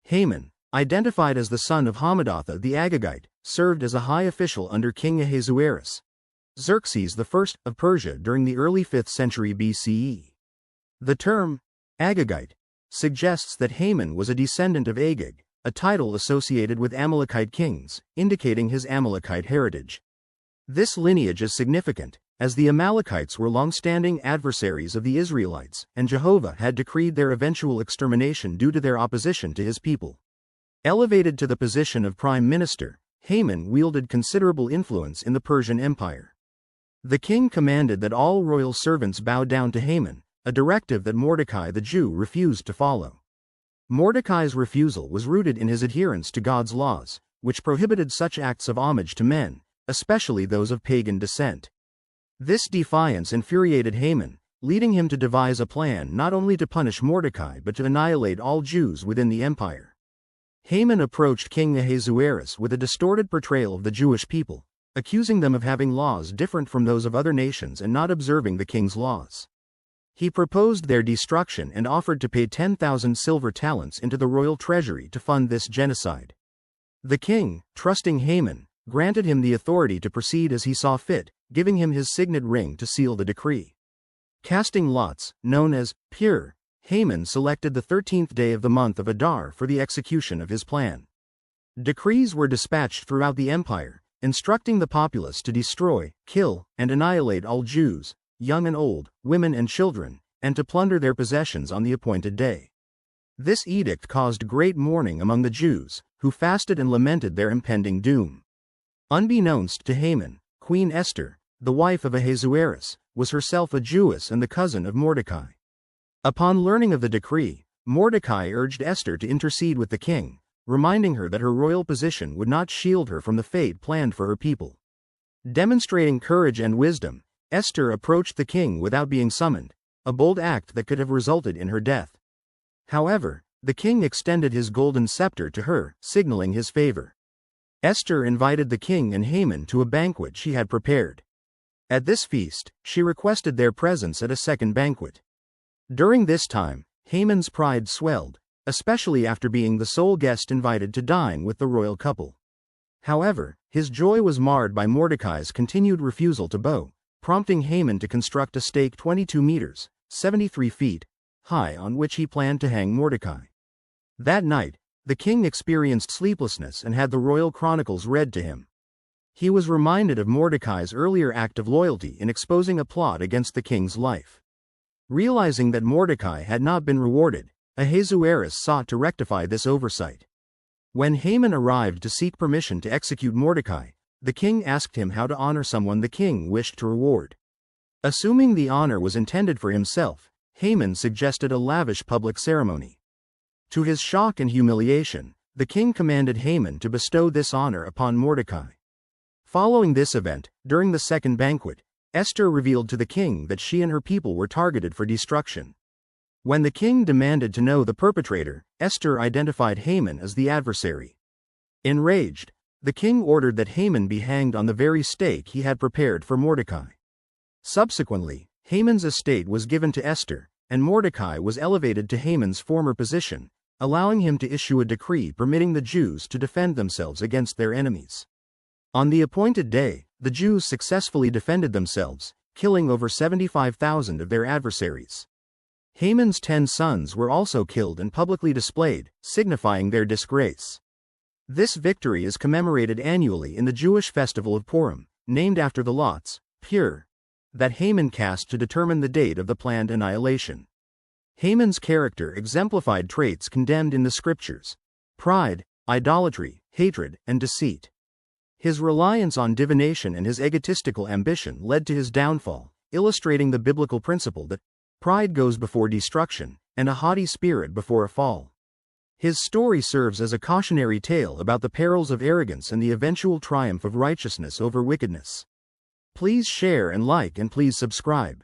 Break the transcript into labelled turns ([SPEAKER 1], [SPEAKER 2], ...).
[SPEAKER 1] Haman, identified as the son of Hammedatha the Agagite, served as a high official under King Ahasuerus, Xerxes I of Persia during the early 5th century B.C.E. The term, Agagite, suggests that Haman was a descendant of Agag, a title associated with Amalekite kings, indicating his Amalekite heritage. This lineage is significant, as the Amalekites were longstanding adversaries of the Israelites, and Jehovah had decreed their eventual extermination due to their opposition to his people. Elevated to the position of prime minister, Haman wielded considerable influence in the Persian Empire. The king commanded that all royal servants bow down to Haman, a directive that Mordecai the Jew refused to follow. Mordecai's refusal was rooted in his adherence to God's laws, which prohibited such acts of homage to men, especially those of pagan descent. This defiance infuriated Haman, leading him to devise a plan not only to punish Mordecai but to annihilate all Jews within the empire. Haman approached King Ahasuerus with a distorted portrayal of the Jewish people, accusing them of having laws different from those of other nations and not observing the king's laws. He proposed their destruction and offered to pay 10,000 silver talents into the royal treasury to fund this genocide. The king, trusting Haman, granted him the authority to proceed as he saw fit, giving him his signet ring to seal the decree. Casting lots, known as pure, Haman selected the 13th day of the month of Adar for the execution of his plan. Decrees were dispatched throughout the empire, instructing the populace to destroy, kill, and annihilate all Jews, young and old, women and children, and to plunder their possessions on the appointed day. This edict caused great mourning among the Jews, who fasted and lamented their impending doom. Unbeknownst to Haman, Queen Esther, the wife of Ahasuerus, was herself a Jewess and the cousin of Mordecai. Upon learning of the decree, Mordecai urged Esther to intercede with the king, reminding her that her royal position would not shield her from the fate planned for her people. Demonstrating courage and wisdom, Esther approached the king without being summoned, a bold act that could have resulted in her death. However, the king extended his golden scepter to her, signaling his favor. Esther invited the king and Haman to a banquet she had prepared. At this feast, she requested their presence at a second banquet. During this time, Haman's pride swelled, especially after being the sole guest invited to dine with the royal couple. However, his joy was marred by Mordecai's continued refusal to bow, prompting Haman to construct a stake 22 meters, 73 feet, high on which he planned to hang Mordecai. That night, the king experienced sleeplessness and had the royal chronicles read to him. He was reminded of Mordecai's earlier act of loyalty in exposing a plot against the king's life. Realizing that Mordecai had not been rewarded, Ahasuerus sought to rectify this oversight. When Haman arrived to seek permission to execute Mordecai, the king asked him how to honor someone the king wished to reward. Assuming the honor was intended for himself, Haman suggested a lavish public ceremony. To his shock and humiliation, the king commanded Haman to bestow this honor upon Mordecai. Following this event, during the second banquet, Esther revealed to the king that she and her people were targeted for destruction. When the king demanded to know the perpetrator, Esther identified Haman as the adversary. Enraged, the king ordered that Haman be hanged on the very stake he had prepared for Mordecai. Subsequently, Haman's estate was given to Esther, and Mordecai was elevated to Haman's former position, allowing him to issue a decree permitting the Jews to defend themselves against their enemies. On the appointed day, the Jews successfully defended themselves, killing over 75,000 of their adversaries. Haman's 10 sons were also killed and publicly displayed, signifying their disgrace. This victory is commemorated annually in the Jewish festival of Purim, named after the lots, pure, that Haman cast to determine the date of the planned annihilation. Haman's character exemplified traits condemned in the scriptures: pride, idolatry, hatred, and deceit. His reliance on divination and his egotistical ambition led to his downfall, illustrating the biblical principle that pride goes before destruction, and a haughty spirit before a fall. His story serves as a cautionary tale about the perils of arrogance and the eventual triumph of righteousness over wickedness. Please share and like, and please subscribe.